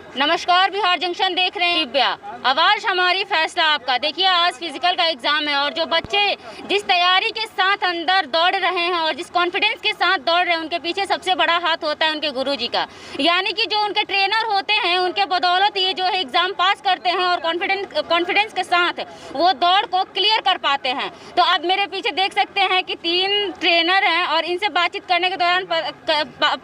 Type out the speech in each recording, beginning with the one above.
नमस्कार, बिहार जंक्शन देख रहे हैं। दिव्या, आवाज़ हमारी, फैसला आपका। देखिए, आज फिजिकल का एग्ज़ाम है और जो बच्चे जिस तैयारी के साथ अंदर दौड़ रहे हैं और जिस कॉन्फिडेंस के साथ दौड़ रहे हैं, उनके पीछे सबसे बड़ा हाथ होता है उनके गुरुजी का। यानी कि जो उनके ट्रेनर होते हैं, उनके बदौलत ये जो है एग्ज़ाम पास करते हैं और कॉन्फिडेंस के साथ वो दौड़ को क्लियर कर पाते हैं। तो आप मेरे पीछे देख सकते हैं कि 3 ट्रेनर हैं और इनसे बातचीत करने के दौरान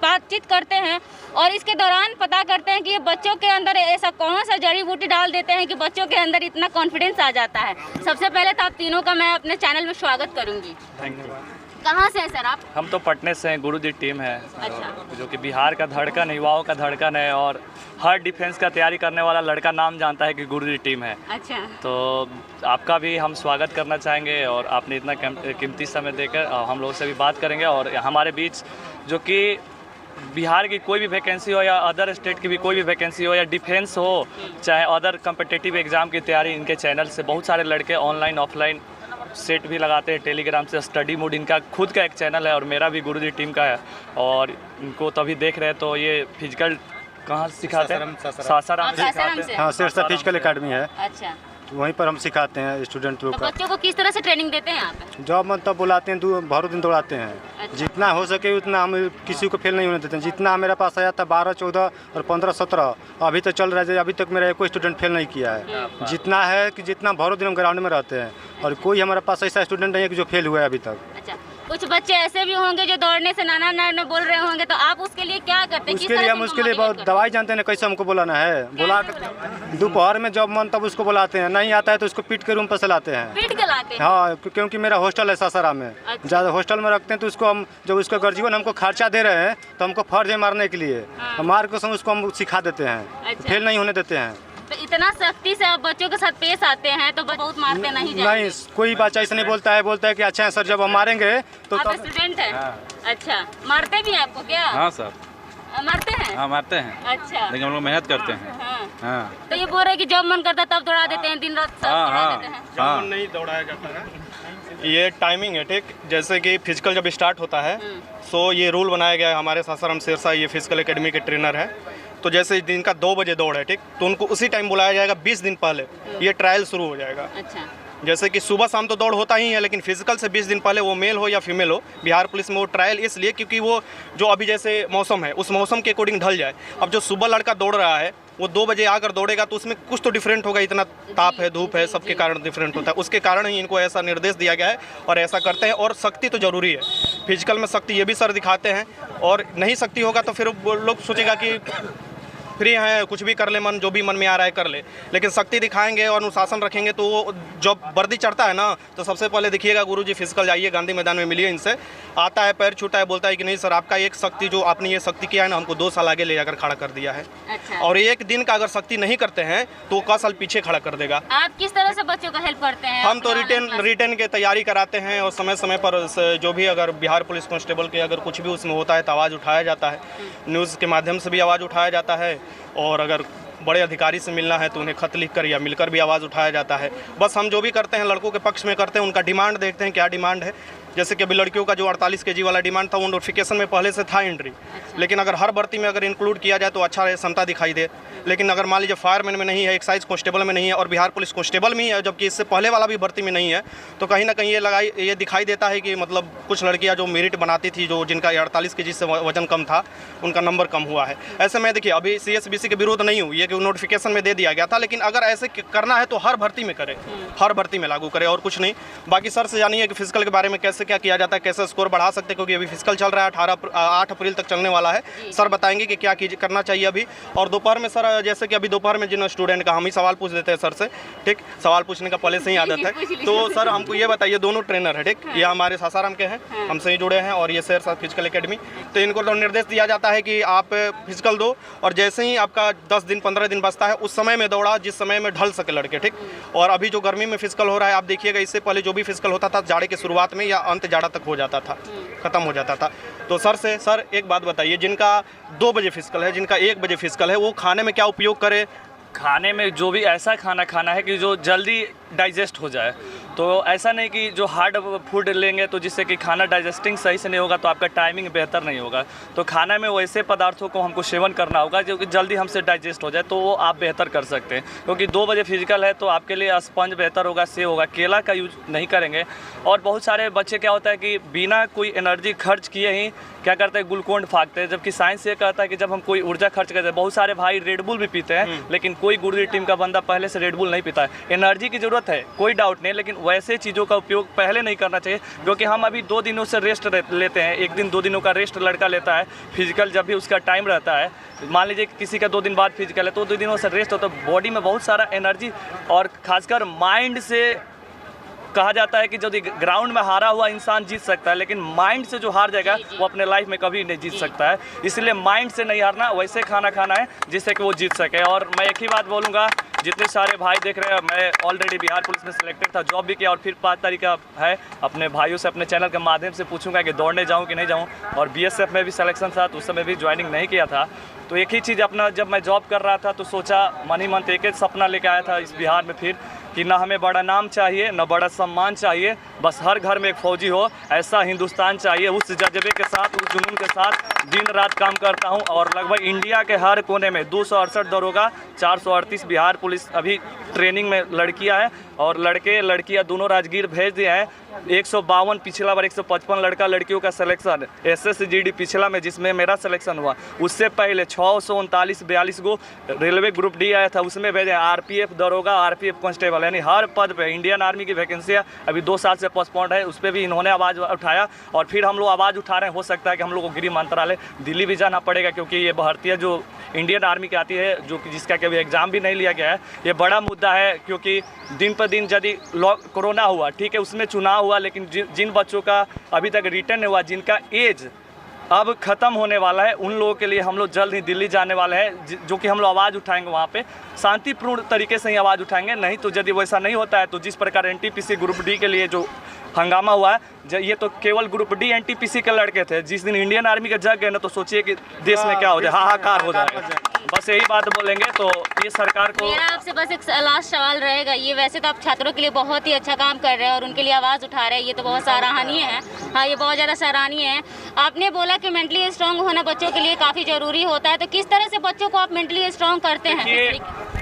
बातचीत करते हैं और इसके दौरान पता करते हैं कि ये बच्चों के अंदर ऐसा कौन सा जड़ी बूटी डाल देते हैं कि बच्चों के अंदर इतना कॉन्फिडेंस आ जाता है। सबसे पहले तो आप तीनों का मैं अपने चैनल में स्वागत करूंगी। Thank you. कहाँ से हैं सर आप? हम तो पटने से हैं, गुरुजी टीम है। अच्छा। जो कि बिहार का धड़कन, युवाओं का धड़कन है और हर डिफेंस का तैयारी करने वाला लड़का नाम जानता है कि गुरुजी टीम है। अच्छा। तो आपका भी हम स्वागत करना चाहेंगे और आपने इतना कीमती समय देकर हम लोगों से भी बात करेंगे। और हमारे बीच जो कि बिहार की कोई भी वैकेंसी हो या अदर स्टेट की भी कोई भी वैकेंसी हो या डिफेंस हो, चाहे अदर कम्पिटिटिव एग्ज़ाम की तैयारी, इनके चैनल से बहुत सारे लड़के ऑनलाइन ऑफलाइन सेट भी लगाते हैं। टेलीग्राम से स्टडी मूड इनका खुद का एक चैनल है और मेरा भी गुरुजी टीम का है। और इनको तभी देख रहे हैं तो ये फिजिकल कहाँ सिखाते हैं? सासाराम सिखाते हैं। हाँ, सिरसा फिजिकल एकेडमी है। अच्छा, तो वहीं पर हम सिखाते हैं स्टूडेंट लोग तो का। बच्चों को किस तरह से ट्रेनिंग देते हैं यहाँ पे? जॉब मन तब बुलाते हैं, भरों दिन दौड़ाते हैं। अच्छा। जितना हो सके उतना हम किसी को फेल नहीं होने देते हैं। जितना मेरे पास आया था 12, 14 और 15, 17 अभी तक चल रहा है। अभी तक मेरा कोई स्टूडेंट फेल नहीं किया है। जितना है कि जितना भरों दिन हम ग्राउंड में रहते हैं और कोई हमारे पास ऐसा स्टूडेंट नहीं है कि जो फेल हुआ है अभी तक। अच्छा, कुछ बच्चे ऐसे भी होंगे जो दौड़ने से नाना बोल रहे होंगे, तो आप उसके लिए क्या करते हैं? उसके लिए हम उसके लिए बहुत दवाई जानते हैं, कैसे हमको बुलाना है। बुला दोपहर में जब मन तब उसको बुलाते हैं, नहीं आता है तो उसको पीट के रूम पर से लाते हैं। पीट के लाते हैं? हाँ, क्योंकि मेरा हॉस्टल है सासाराम में। अच्छा। ज़्यादा हॉस्टल में रखते हैं तो उसको हम जब उसका गर्जीवन हमको खर्चा दे रहे हैं तो हमको फर्ज है मारने के लिए। हाँ। मार के उसको हम सिखा देते हैं। अच्छा। फेल नहीं होने देते हैं। तो इतना सख्ती से आप बच्चों के साथ पेश आते हैं तो बहुत मारते नहीं जाएंगे? नहीं, कोई बच्चा ऐसा नहीं बोलता है। बोलता है कि अच्छा है सर, जब हम मारेंगे तो आप तब। स्टूडेंट हैं? हाँ। अच्छा, मारते भी हैं आपको क्या? हाँ सर, मारते हैं? हाँ मारते हैं, अच्छा। लेकिन हम लोग मेहनत करते हैं। हाँ। हाँ तो ये बोल रहे हैं कि जब मन करता तब दौड़ा देते हैं, दिन रात सब हाँ दौड़ा हाँ देते हैं? हाँ। नहीं दौड़ाया जाता है। ये टाइमिंग है, ठीक। जैसे कि फिजिकल जब स्टार्ट होता है सो ये रूल बनाया गया है। हमारे सासाराम सिरसा ये फिजिकल एकेडमी के ट्रेनर है। तो जैसे दिन का 2 बजे दौड़ है, ठीक, तो उनको उसी टाइम बुलाया जाएगा। 20 दिन पहले ये ट्रायल शुरू हो जाएगा। अच्छा। जैसे कि सुबह शाम तो दौड़ होता ही है, लेकिन फिजिकल से 20 दिन पहले, वो मेल हो या फीमेल हो, बिहार पुलिस में वो ट्रायल इसलिए क्योंकि वो जो अभी जैसे मौसम है उस मौसम के अकॉर्डिंग ढल जाए। अब जो सुबह लड़का दौड़ रहा है वो 2 बजे आकर दौड़ेगा तो उसमें कुछ तो डिफरेंट होगा। इतना ताप है, धूप है, सबके कारण डिफरेंट होता है। उसके कारण ही इनको ऐसा निर्देश दिया गया है और ऐसा करते हैं। और सख्ती तो ज़रूरी है, फिजिकल में सख्ती ये भी सर दिखाते हैं। और नहीं सख्ती होगा तो फिर वो लोग सोचेगा कि फ्री हैं, कुछ भी कर ले, मन जो भी मन में आ रहा है कर ले। लेकिन सख्ती दिखाएंगे और अनुशासन रखेंगे तो वो जब वर्दी चढ़ता है ना, तो सबसे पहले देखिएगा गुरुजी फिजिकल जाइए, गांधी मैदान में मिलिए इनसे। आता है, पैर छूटा है, बोलता है कि नहीं सर आपका एक सख्ती जो आपने ये सख्ती किया है ना, हमको 2 साल आगे ले जाकर खड़ा कर दिया है। अच्छा। और एक दिन का अगर सख्ती नहीं करते हैं तो 1 साल पीछे खड़ा कर देगा। आप किस तरह से बच्चों का हेल्प करते हैं? हम तो अपना रिटर्न के तैयारी कराते हैं और समय समय पर जो भी अगर बिहार पुलिस कांस्टेबल के अगर कुछ भी उसमें होता है तो आवाज़ उठाया जाता है। न्यूज़ के माध्यम से भी आवाज़ उठाया जाता है और अगर बड़े अधिकारी से मिलना है तो उन्हें खत लिखकर या मिलकर भी आवाज़ उठाया जाता है। बस हम जो भी करते हैं लड़कों के पक्ष में करते हैं। उनका डिमांड देखते हैं क्या डिमांड है। जैसे कि अभी लड़कियों का जो 48 kg वाला डिमांड था वो नोटिफिकेशन में पहले से था एंट्री। लेकिन अगर हर भर्ती में अगर इंक्लूड किया जाए तो अच्छा रहे, क्षमता दिखाई दे। लेकिन अगर मान लीजिए फायरमैन में नहीं है, एक्साइज कांस्टेबल में नहीं है और बिहार पुलिस कांस्टेबल में ही है, जबकि इससे पहले वाला भी भर्ती में नहीं है, तो कहीं ना कहीं ये दिखाई देता है कि मतलब कुछ लड़कियां जो मेरिट बनाती थी, जो जिनका 48 kg से वजन कम था, उनका नंबर कम हुआ है। ऐसे में देखिए अभी CSBC के विरोध नहीं हुई है कि नोटिफिकेशन में दे दिया गया था, लेकिन अगर ऐसे करना है तो हर भर्ती में करे, हर भर्ती में लागू करे और कुछ नहीं। बाकी सर से जानिए कि फिजिकल के बारे में कैसे क्या किया जाता है, कैसे स्कोर बढ़ा सकते हैं, क्योंकि अभी फिजिकल चल रहा है, 8 अप्रैल तक चलने वाला है। सर बताएंगे कि क्या करना चाहिए अभी। और दोपहर में सर जैसे कि अभी दोपहर में जिन स्टूडेंट का हम ही सवाल पूछ देते हैं सर से, ठीक, सवाल पूछने का पहले से ही आदत है। तो सर हमको ये बताइए, दोनों ट्रेनर है, ठीक, ये हमारे सासाराम के हैं, हमसे ही जुड़े हैं और ये सिरसा फिजिकल एकेडमी। तो इनको तो निर्देश दिया जाता है कि आप फिजिकल दो और जैसे ही आपका 10 दिन 15 दिन बचता है उस समय में दौड़ा जिस समय में ढल सके लड़के, ठीक। और अभी जो गर्मी में फिजिकल हो रहा है आप देखिएगा, इससे पहले जो भी फिजिकल होता था जाड़े के शुरुआत में या अंत जाड़ा तक हो जाता था, खत्म हो जाता था। तो सर एक बात बताइए, जिनका 2 बजे फिजिकल है, जिनका 1 बजे फिजिकल है, वो खाने में क्या उपयोग करे? खाने में जो भी ऐसा खाना खाना है कि जो जल्दी डाइजेस्ट हो जाए। तो ऐसा नहीं कि जो हार्ड फूड लेंगे तो जिससे कि खाना डाइजेस्टिंग सही से नहीं होगा तो आपका टाइमिंग बेहतर नहीं होगा। तो खाना में वैसे पदार्थों को हमको सेवन करना होगा जो कि जल्दी हमसे डाइजेस्ट हो जाए, तो वो आप बेहतर कर सकते हैं। क्योंकि 2 बजे फिजिकल है तो आपके लिए स्पंज बेहतर होगा, सेव होगा, केला का यूज नहीं करेंगे। और बहुत सारे बच्चे क्या होता है कि बिना कोई एनर्जी खर्च किए ही क्या करते हैं, ग्लूकोन फाँकते हैं, जबकि साइंस ये कहता है कि जब हम कोई ऊर्जा खर्च करते हैं, बहुत सारे भाई रेड बुल भी पीते हैं, लेकिन कोई गुरुजी टीम का बंदा पहले से रेड बुल नहीं पीता है। एनर्जी की ज़रूरत है, कोई डाउट नहीं, लेकिन वैसे चीज़ों का उपयोग पहले नहीं करना चाहिए। क्योंकि हम अभी 2 दिनों से रेस्ट लेते हैं, 1 दिन 2 दिनों का रेस्ट लड़का लेता है, फिजिकल जब भी उसका टाइम रहता है, मान लीजिए किसी का 2 दिन बाद फिजिकल है तो 2 दिनों से रेस्ट होता है, बॉडी में बहुत सारा एनर्जी और खासकर माइंड से कहा जाता है कि यदि ग्राउंड में हारा हुआ इंसान जीत सकता है, लेकिन माइंड से जो हार जाएगा वो अपने लाइफ में कभी नहीं जीत सकता है। इसलिए माइंड से नहीं हारना, वैसे खाना खाना है जिससे कि वो जीत सके। और मैं एक ही बात बोलूँगा, जितने सारे भाई देख रहे हैं, मैं ऑलरेडी बिहार पुलिस में सिलेक्टेड था, जॉब भी किया और फिर 5 तारीख का है। अपने भाइयों से अपने चैनल के माध्यम से पूछूंगा कि दौड़ने जाऊँ कि नहीं जाऊँ। और BSF में भी सिलेक्शन था तो उस समय भी ज्वाइनिंग नहीं किया था। तो एक ही चीज़ अपना, जब मैं जॉब कर रहा था तो सोचा मन ही मन एक ही सपना लेके आया था इस बिहार में फिर कि ना हमें बड़ा नाम चाहिए, ना बड़ा सम्मान चाहिए, बस हर घर में एक फौजी हो, ऐसा हिंदुस्तान चाहिए। उस जज्बे के साथ, उस जुनून के साथ दिन रात काम करता हूं। और लगभग इंडिया के हर कोने में 268 दरोगा, 438 बिहार पुलिस अभी ट्रेनिंग में लड़कियां हैं, और लड़के लड़कियां दोनों राजगीर भेज दिए हैं। 152 पिछला बार 155 लड़का लड़कियों का सिलेक्शन SSGD पिछला में जिसमें मेरा सिलेक्शन हुआ, उससे पहले 639-42 गो रेलवे ग्रुप D आया था, उसमें भेजे। RPF दरोगा, RPF कांस्टेबल, यानी हर पद पे इंडियन आर्मी की वैकेंसियाँ अभी 2 साल से पोस्टपोन्ड है, उस पर भी इन्होंने आवाज़ उठाया। और फिर हम लोग आवाज़ उठा रहे हैं, हो सकता है कि हम लोग को गृह मंत्रालय दिल्ली भी जाना पड़ेगा, क्योंकि ये भर्तियाँ जो इंडियन आर्मी की आती है, जो कि जिसका कभी एग्ज़ाम भी नहीं लिया गया है, ये बड़ा मुद्दा है। क्योंकि दिन पर दिन यदि कोरोना हुआ, ठीक है, उसमें चुनाव हुआ, लेकिन जिन बच्चों का अभी तक रिटर्न नहीं हुआ, जिनका एज अब ख़त्म होने वाला है, उन लोगों के लिए हम लोग जल्द ही दिल्ली जाने वाले हैं, जो कि हम लोग आवाज़ उठाएंगे वहाँ पे, शांतिपूर्ण तरीके से ही आवाज़ उठाएंगे। नहीं तो यदि वैसा नहीं होता है तो जिस प्रकार NTPC ग्रुप D के लिए जो हंगामा हुआ है, ये तो केवल ग्रुप D NTPC के लड़के थे, जिस दिन इंडियन आर्मी के जग गए ना, तो सोचिए कि देश में क्या हो जाए, हाहाकार हो जाएगा। बस यही बात बोलेंगे। तो ये सरकार को मेरा आपसे बस एक लास्ट सवाल रहेगा, ये वैसे तो आप छात्रों के लिए बहुत ही अच्छा काम कर रहे हैं और उनके लिए आवाज़ उठा रहे हैं, ये तो बहुत सराहनीय है। हाँ, ये बहुत ज़्यादा सराहनीय है। आपने बोला कि मेंटली स्ट्रांग होना बच्चों के लिए काफ़ी ज़रूरी होता है, तो किस तरह से बच्चों को आप मेंटली स्ट्रांग करते हैं?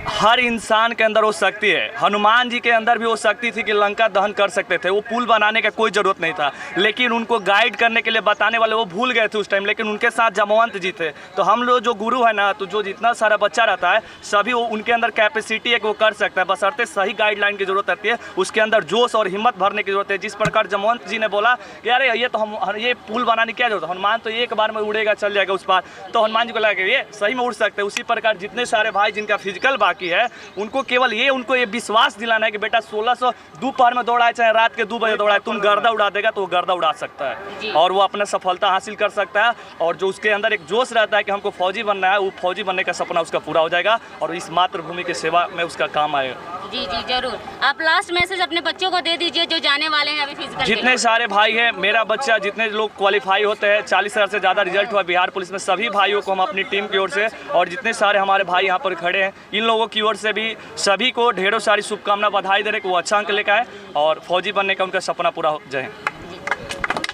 हर इंसान के अंदर वो शक्ति है। हनुमान जी के अंदर भी वो शक्ति थी कि लंका दहन कर सकते थे, वो पुल बनाने का कोई ज़रूरत नहीं था, लेकिन उनको गाइड करने के लिए बताने वाले वो भूल गए थे उस टाइम, लेकिन उनके साथ जामवंत जी थे। तो हम लोग जो गुरु है ना, तो जो जितना सारा बच्चा रहता है, सभी वो उनके अंदर कैपेसिटी है कि वो कर सकता है, बशर्ते सही गाइडलाइन की जरूरत रहती है, उसके अंदर जोश और हिम्मत भरने की जरूरत है। जिस प्रकार जामवंत जी ने बोला कि अरे ये तो हम ये पुल बनाने की क्या जरूरत है, हनुमान तो एक बार में उड़ेगा, चल जाएगा उस पार, तो हनुमान जी को लगा कि ये सही में उड़ सकते हैं। उसी प्रकार जितने सारे भाई जिनका फिजिकल बाकी है, उनको केवल ये विश्वास दिलाना है कि बेटा 1600 दोपहर में दौड़ाए चाहे रात के 2 बजे दौड़ाए, तुम गर्दा उड़ा देगा तो वो गर्दा उड़ा सकता है और वो अपना सफलता हासिल कर सकता है। और जो उसके अंदर एक जोश रहता है कि हमको फौजी बनना है, वो फौजी बनने का सपना उसका पूरा हो जाएगा और इस मातृभूमि की सेवा में उसका काम आएगा। जी जी जरूर। आप लास्ट मैसेज अपने बच्चों को दे दीजिए जो जाने वाले हैं अभी फिजिकल। जितने सारे भाई हैं, मेरा बच्चा जितने लोग क्वालिफाई होते हैं, 40,000 से ज़्यादा रिजल्ट हुआ बिहार पुलिस में, सभी भाइयों को हम अपनी टीम की ओर से और जितने सारे हमारे भाई यहाँ पर खड़े हैं, इन लोगों की ओर से भी सभी को ढेरों सारी शुभकामना, बधाई दे रहे कि वो अच्छा अंक लेकर आए और फौजी बनने का उनका सपना पूरा हो जाए।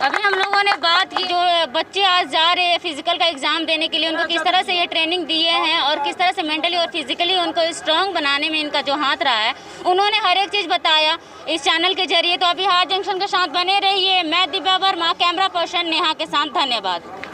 अभी हम लोगों ने बात की जो बच्चे आज जा रहे हैं फिजिकल का एग्जाम देने के लिए, उनको किस तरह से ये ट्रेनिंग दिए हैं और किस तरह से मेंटली और फिजिकली उनको स्ट्रांग बनाने में इनका जो हाथ रहा है, उन्होंने हर एक चीज़ बताया इस चैनल के जरिए। तो अभी बिहार जंक्शन के साथ बने रहिए। मैं दिव्या वर्मा, कैमरा पर्सन नेहा के साथ, धन्यवाद।